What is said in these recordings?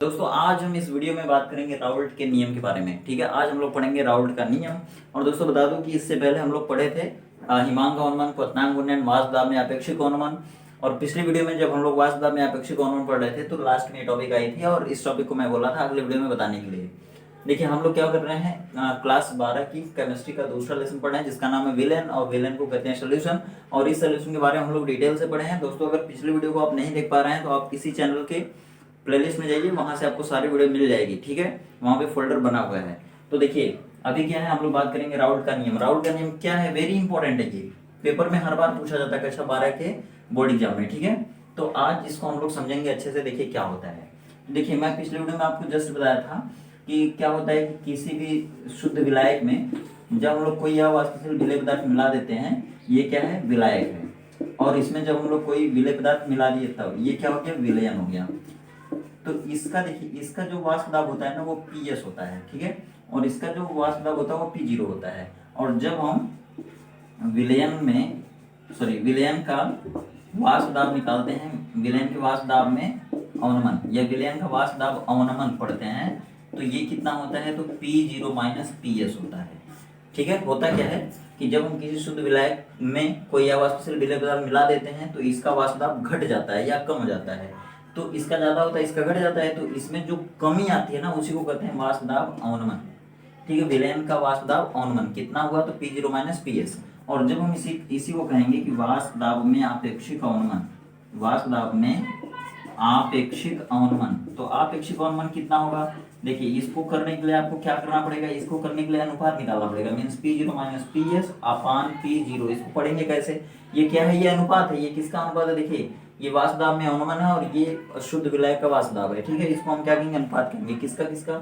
दोस्तों आज हम इस वीडियो में बात करेंगे राउल्ट के नियम के बारे में। ठीक है, आज हम लोग पढ़ेंगे राउल्ट का नियम। और दोस्तों बता दूं कि इससे पहले हम लोग पढ़े थे हिमांक अनुमान, क्वथनांक उन्नयन, वाष्प दाब में अपेक्षिक अनुमान। और पिछली वीडियो में जब हम लोग वाष्प दाब में अपेक्षिक अनुमान पढ़ रहे थे तो लास्ट में ये टॉपिक आई थी और इस टॉपिक को मैं बोला था अगले वीडियो में बताने के लिए। देखिए हम लोग क्या कर रहे हैं, क्लास 12 की केमिस्ट्री का दूसरा लेसन पढ़ रहे हैं जिसका नाम है विलेन, और विलेन को कहते हैं सोल्यूशन। और इस सोल्यूशन के बारे में हम लोग डिटेल से पढ़े हैं। दोस्तों अगर पिछली वीडियो को आप नहीं देख पा रहे हैं तो आप किसी चैनल के प्लेलिस्ट में जाइए, वहां से आपको सारी वीडियो मिल जाएगी। ठीक है, वहां पे फोल्डर बना हुआ है। तो देखिए अभी क्या है, हम लोग बात करेंगे राउल्ट का नियम। राउल्ट का नियम क्या है, वेरी इंपॉर्टेंट है। ये पेपर में हर बार पूछा जाता है कक्षा 12 के बोर्ड एग्जाम में। ठीक है, तो आज इसको हम लोग समझेंगे अच्छे से। देखिए क्या होता है, देखिए मैं पिछले वीडियो में आपको जस्ट बताया था कि क्या होता है कि किसी भी शुद्ध विलायक में जब हम लोग कोई अवाष्पशील विलेय पदार्थ मिला देते हैं, ये क्या है, विलायक है। और इसमें जब हम लोग कोई विलेय पदार्थ मिला दिए तब ये क्या हो गया, विलयन हो गया। तो इसका देखिए, इसका जो वाष्प दाब होता है ना वो PS होता है। ठीक है, और इसका जो वाष्प दाब होता है वो P0 होता है। और जब हम विलयन का वाष्प दाब निकालते हैं, विलयन के वाष्प दाब में अवनमन या विलयन का वाष्प दाब अवनमन पढ़ते हैं, तो ये कितना होता है, तो P0 माइनस PS होता है। ठीक है, होता क्या है कि जब हम किसी शुद्ध विलायक में कोई अवाष्पशील विलेय पदार्थ मिला देते हैं तो इसका वाष्प दाब घट जाता है या कम हो जाता है। तो इसका ज्यादा होता है, इसका घट जाता है, तो इसमें जो कमी आती है ना उसी को कहते हैं वाष्प दाब अवनमन। ठीक है, विलयन का वाष्प दाब अवनमन कितना हुआ, तो P0 माइनस PS। और जब हम इसी को कहेंगे कि वाष्प दाब में आपेक्षिक अवनमन, वाष्प दाब में आपेक्षिक अवनमन, तो आपेक्षिक अवनमन कितना होगा। देखिए इसको करने के लिए आपको क्या करना पड़ेगा, इसको करने के लिए अनुपात निकालना पड़ेगा, मीन्स P0 माइनस PS अपान P0। इसको पढ़ेंगे कैसे, ये क्या है, ये अनुपात है। ये किसका अनुपात है, देखिए ये वाष्प दाब में अवनमन है और ये शुद्ध विलायक का वाष्प दाब है। ठीक है, इसको हम क्या कहेंगे, अनुपात कहेंगे। किसका किसका,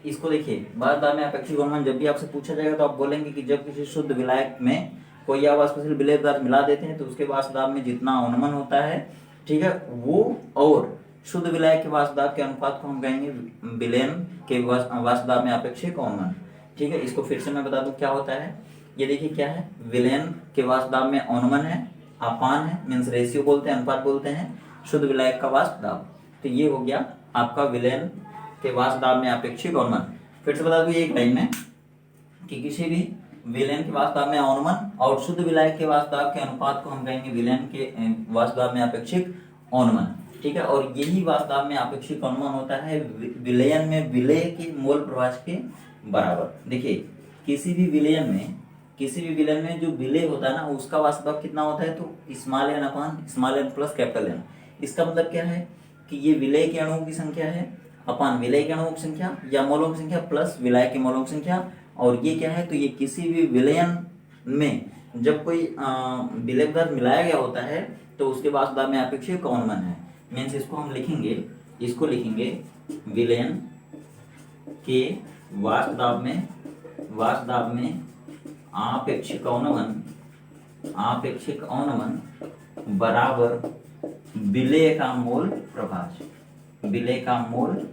इसको देखिए वाष्प दाब में अपेक्षिक अवनमन जब भी आपसे पूछा जाएगा तो आप बोलेंगे कि जब किसी शुद्ध विलायक में कोई अवाष्पशील विलेय पदार्थ मिला देते हैं तो उसके वाष्प दाब में जितना अवनमन होता है, ठीक है, वो और शुद्ध विलायक के वाष्प दाब के अनुपात को हम कहेंगे विलयन के वाष्प दाब में अपेक्षिक अवनमन। ठीक है, इसको फिर से मैं बता दूं क्या होता है। ये देखिए क्या है, विलयन के वाष्प दाब में अवनमन है, अपान है, मीन्स रेशियो बोलते हैं, अनुपात बोलते हैं, शुद्ध विलायक का वाष्प दाब। तो ये हो गया आपका विलयन के वाष्प दाब में अपेक्षिक अवनमन। फिर से बता दूं एक लाइन में कि किसी भी विलयन के वाष्प दाब में अवनमन और शुद्ध विलायक के वाष्प दाब के अनुपात को हम कहेंगे विलयन के वाष्प दाब में अपेक्षिक अवनमन। ठीक है, और यही वाष्प दाब में अपेक्षिक अवनमन होता है विलयन में विलेय के मोल प्रभाज के बराबर। देखिए किसी भी विलयन में जो विलेय होता है ना उसका वाष्प दाब कितना होता है, तो small n upon small n plus capital N. इसका मतलब क्या है कि ये विलेय के अणुओं की संख्या है अपान विलेय के अणुओं की संख्या या मोलों की संख्या प्लस विलायक के मोलों की संख्या। और ये क्या है, तो ये किसी भी विलयन में जब कोई विलेय पदार्थ मिलाया गया होता है तो उसके वाष्प दाब में अपेक्षिक अवनमन है। मीन्स इसको हम लिखेंगे विलयन के वाष्प दाब में आपेक्षिक अवनमन बराबर विलेय का मोल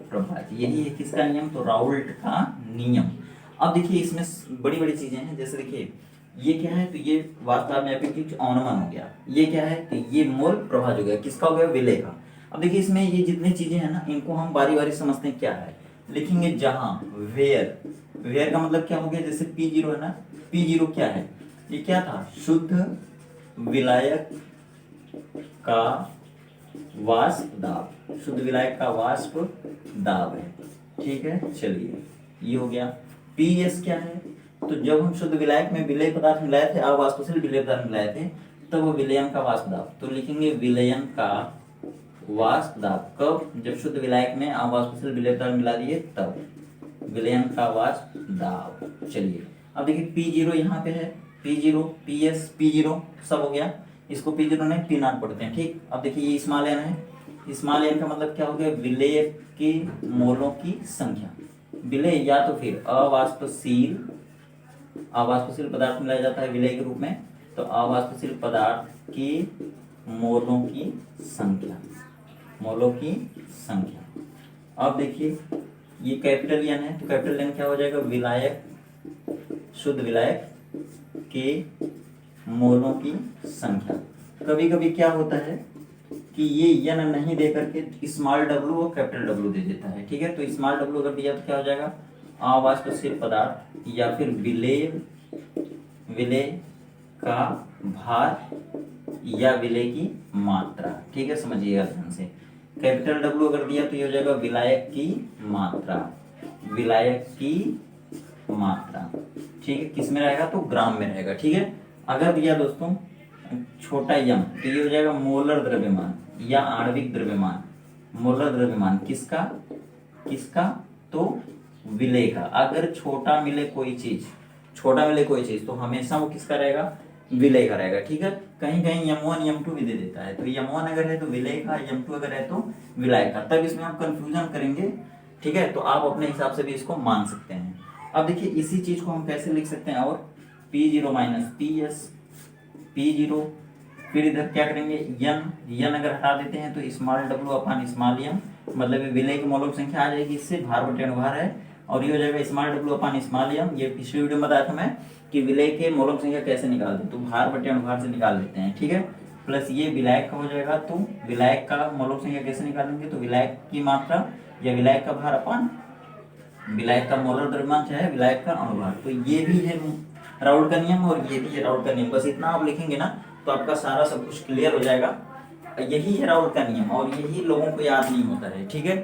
प्रभाज। यही है किसका नियम, तो राउल्ट का नियम। अब देखिए इसमें बड़ी बड़ी चीजें हैं, जैसे देखिए ये क्या है, तो ये वाष्प दाब में अपेक्षिक अवनमन हो गया। ये क्या है, तो ये मोल प्रभाज हो गया, किसका हो गया, विलेय का। अब देखिए इसमें ये जितनी चीजें हैं ना इनको हम बारी बारी समझते हैं क्या है। लिखेंगे जहां वेयर का मतलब क्या हो गया, जैसे P0 है ना, P0 क्या है, ये क्या था, शुद्ध विलायक का वाष्प दाब, शुद्ध विलायक का वाष्प दाब है। ठीक है, चलिए ये हो गया। PS क्या है, तो जब हम शुद्ध विलायक में विलेय पदार्थ मिलाए थे, अवाष्पशील विलेय पदार्थ मिलाए थे, तब वो विलयन का वाष्प दाब। तो लिखेंगे विलयन का वाष्प दाब कब, जब शुद्ध विलायक में अवाष्पशील विलेय पदार्थ मिला दिए तब विलयन का वाष्प दाब। चलिए अब देखिए P0 यहाँ पे है, P0 PS P0 सब हो गया। इसको P0 नहीं P0 पढ़ते हैं। ठीक, अब देखिए ये स्मॉल एन है, स्मॉल एन का मतलब क्या हो गया, विलेय के मोलों की संख्या। विलेय या तो फिर अवाष्पशील पदार्थ मिलाया जाता है विलेय के रूप में, तो अवाष्पशील पदार्थ के मोलों की संख्या। अब देखिए ये कैपिटल एन है, तो कैपिटल एन क्या हो जाएगा, शुद्ध विलायक के मोलों की संख्या। कभी कभी क्या होता है कि ये यन नहीं दे करके स्मॉल डब्ल्यू और कैपिटल डब्ल्यू दे देता है। ठीक है, तो स्मॉल डब्ल्यू अगर दिया तो क्या हो जाएगा, अवाष्पशील पदार्थ या फिर विलेय का भार या विलेय की मात्रा। ठीक है, समझिएगा ध्यान से। कैपिटल डब्ल्यू अगर दिया तो ये हो जाएगा विलायक की मात्रा, विलायक की मात्रा। ठीक है, किस में रहेगा, तो ग्राम में रहेगा। ठीक है, अगर दिया दोस्तों छोटा यम तो ये हो जाएगा मोलर द्रव्यमान या आणविक द्रव्यमान। मोलर द्रव्यमान किसका, किसका, तो विलेय का। अगर छोटा मिले कोई चीज, छोटा मिले कोई चीज तो हमेशा वो किसका रहेगा, विलेय का रहेगा। ठीक है, कहीं कहीं यम1 यम2 भी दे देता है, तो यम1 अगर है तो विलेय का, यम2 अगर है तो विलाय का, तब इसमें आप कंफ्यूजन करेंगे। ठीक है, तो आप अपने हिसाब से भी इसको मान सकते हैं। अब देखिए इसी चीज को हम कैसे लिख सकते हैं, और P0 माइनस PS, P0, फिर इधर क्या करेंगे, यन अगर हटा देते हैं तो स्मॉल डब्ल्यू अपान स्मॉल यम, मतलब विलेय की मोलर संख्या आ जाएगी, इससे भार बटे अनुभार है, और ये हो जाएगा स्मॉल डब्ल्यू अपान स्मॉल यम। ये पिछली वीडियो में बताया था मैं कि विलेय के मोलर संख्या कैसे निकालते हैं, तो भार बटे अनुभार से निकाल लेते हैं। ठीक है, प्लस ये विलायक का हो जाएगा, तो विलायक का मोलर संख्या कैसे निकालेंगे, तो विलायक की मात्रा या विलायक का भार अपान विलायक का मोलर द्रव्यमान चाहे विलायक का अनुभार। तो ये भी है राउल्ट का नियम और ये भी है राउल्ट का नियम। बस इतना आप लिखेंगे ना तो आपका सारा सब कुछ क्लियर हो जाएगा। यही है राउल्ट का नियम और यही लोगों को याद नहीं होता है। ठीक है,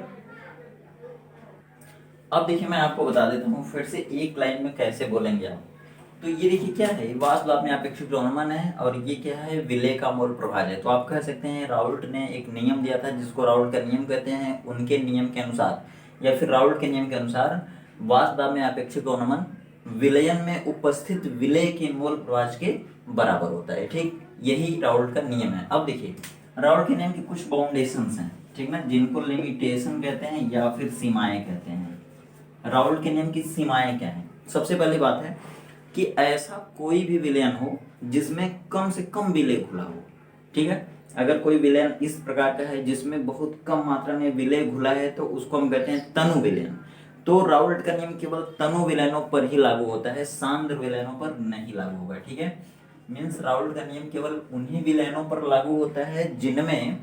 अब देखिए मैं आपको बता देता हूँ फिर से एक लाइन में कैसे बोलेंगे आप। तो ये देखिए क्या है, वाष्प दाब में अपेक्षित द्रव्यमान है और ये क्या है, विलेय का मोल प्रभाव है। तो आप कह सकते हैं राउल्ट ने एक नियम दिया था जिसको राउल्ट का नियम कहते हैं, उनके नियम के अनुसार या फिर राउल्ट के नियम के अनुसार वाष्प दाब में अपेक्षित द्रव्यमान विलयन में उपस्थित विलेय के मोल प्रभाव के बराबर होता है। ठीक, यही राउल्ट का नियम है। अब देखिए राउल्ट के नियम की कुछ बाउंडेशंस हैं, ठीक ना, जिनको लिमिटेशन कहते हैं या फिर सीमाएं कहते हैं। राउल्ट के नियम की सीमाएं क्या हैं? सबसे पहली बात है कि ऐसा कोई भी विलयन हो जिसमें कम से कम विलेय घुला हो। ठीक है, अगर कोई विलयन इस प्रकार का है जिसमें बहुत कम मात्रा में विलेय घुला है तो उसको हम कहते हैं तनु विलयन। तो राउल्ट का नियम केवल तनु विलयनों पर ही लागू होता है, सांद्र विलयनों पर नहीं लागू होगा। ठीक है, मीन्स राउल्ट का नियम केवल उन्हीं विलयनों पर लागू होता है जिनमें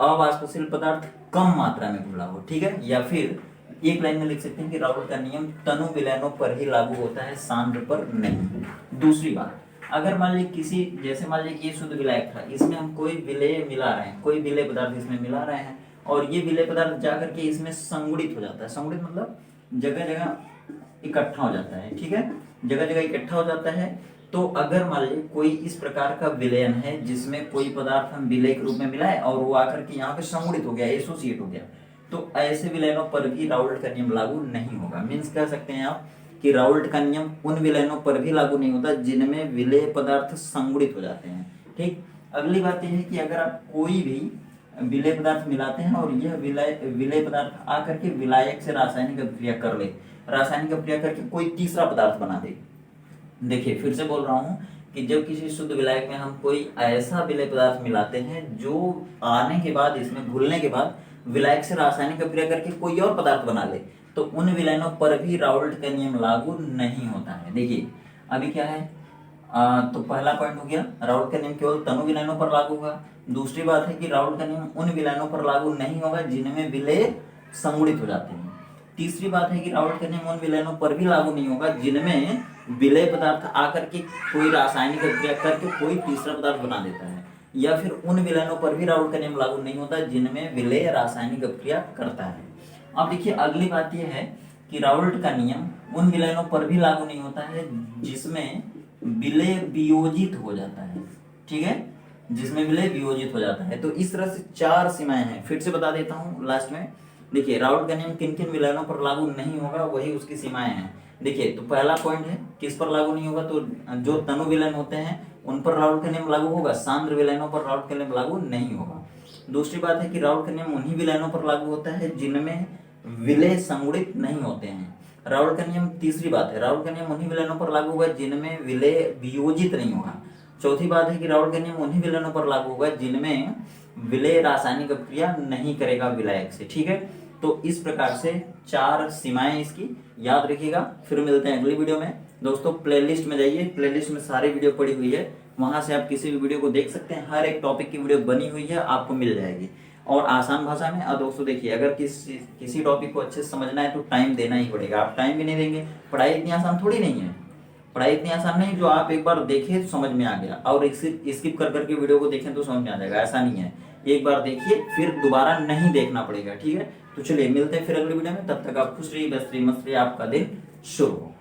अवाष्पशील पदार्थ कम मात्रा में घुला हो। ठीक है, या फिर एक लाइन में लिख सकते हैं कि राउल्ट का नियम तनु विलयनों पर ही लागू होता है, सांद्र पर नहीं। दूसरी बात, अगर मान लीजिए किसी, जैसे मान लीजिए ये शुद्ध विलायक था, इसमें हम कोई विलेय मिला रहे हैं, कोई विलेय पदार्थ इसमें मिला रहे हैं और ये विलेय पदार्थ जाकर के इसमें संगुणित हो जाता है। संगुणित मतलब जगह जगह इकट्ठा हो जाता है। ठीक है, जगह जगह इकट्ठा हो जाता है। तो अगर मान लीजिए कोई इस प्रकार का विलयन है जिसमें कोई पदार्थ हम विलेय के रूप में मिलाए और वो आकर के यहाँ पे संगुणित हो गया, एसोसिएट हो गया, तो ऐसे विलयनों पर भी राउल्ट का नियम लागू नहीं होगा। मीन्स कह सकते हैं आप कि राउल्ट का नियम उन विलयनों पर भी लागू नहीं होता जिनमें विलेय पदार्थ संगुणित हो जाते हैं। ठीक, अगली बात यह है कि अगर आप कोई भी विलेय पदार्थ मिलाते हैं और यह विलेय पदार्थ आकर के विलायक से रासायनिक अभिक्रिया कर ले, रासायनिक अभिक्रिया करके कोई तीसरा पदार्थ बना दे। देखिए फिर से बोल रहा हूँ कि जब किसी शुद्ध विलायक में हम कोई ऐसा विलेय पदार्थ मिलाते हैं जो आने के बाद, इसमें घुलने के बाद विलायक से रासायनिक अभिक्रिया करके कोई और पदार्थ बना ले, तो उन विलयनों पर भी राउल्ट का नियम लागू नहीं होता है। देखिए अभी क्या है, तो पहला पॉइंट हो गया, राउल्ट का नियम केवल तनु विलयनों पर लागू होगा। दूसरी बात है कि राउल्ट का नियम उन विलयनों पर लागू नहीं होगा जिनमें विलेय संगुणित हो जाते हैं। तीसरी बात है कि राउल्ट का नियम उन विलयनों पर भी लागू नहीं होगा जिनमें विलेय पदार्थ आकर के कोई रासायनिक अभिक्रिया करके कोई तीसरा पदार्थ बना देता है। या फिर उन विलयनों पर भी राउल्ट का नियम लागू नहीं होता जिनमें विलेय रासायनिक अभिक्रिया करता है। अब देखिए अगली बात यह है कि राउल्ट का नियम उन विलयनों पर भी लागू नहीं होता है जिसमें विलेय वियोजित हो जाता है। ठीक है, जिसमें विलेय वियोजित हो जाता है। तो इस तरह से चार सीमाएं हैं, फिर से बता देता हूं लास्ट में। देखिए राउल्ट का नियम किन किन विलयनों पर लागू नहीं होगा, वही उसकी सीमाएं हैं। देखिए तो पहला पॉइंट है किस पर लागू नहीं होगा, तो जो तनु विलयन होते हैं उन पर राउल्ट का नियम लागू होगा, सांद्र विलयनों पर राउल्ट का नियम लागू नहीं होगा। दूसरी बात है कि राउल्ट का नियम उन्हीं विलयनों पर लागू होता है जिनमें विलेय संगुणित नहीं होते हैं। राउल्ट का नियम, तीसरी बात है, राउल्ट का नियम उन्हीं विलयनों पर लागू होगा जिनमें विलेय वियोजित नहीं होगा। चौथी बात है कि राउल्ट का नियम उन्हीं विलयनों पर लागू होगा जिनमें विलेय रासायनिक अभिक्रिया नहीं करेगा विलायक से। ठीक है, तो इस प्रकार से चार सीमाएं इसकी याद रखिएगा। फिर मिलते हैं अगली वीडियो में। दोस्तों प्लेलिस्ट में जाइए, प्लेलिस्ट में सारी वीडियो पड़ी हुई है, वहां से आप किसी भी वीडियो को देख सकते हैं। हर एक टॉपिक की वीडियो बनी हुई है, आपको मिल जाएगी और आसान भाषा में। और दोस्तों देखिए, अगर किसी टॉपिक को अच्छे से समझना है तो टाइम देना ही पड़ेगा। आप टाइम भी नहीं देंगे, पढ़ाई इतनी आसान थोड़ी नहीं है। पढ़ाई इतनी आसान नहीं जो आप एक बार देखें तो समझ में आ गया और स्किप कर करके वीडियो को देखें तो समझ में आ जाएगा, ऐसा नहीं है। एक बार देखिए फिर दोबारा नहीं देखना पड़ेगा, ठीक है। तो चलिए मिलते हैं फिर अगली वीडियो में, तब तक आप खुश रहिए, व्यस्त रहिए, मस्त रहिए, आपका दिन शुभ हो।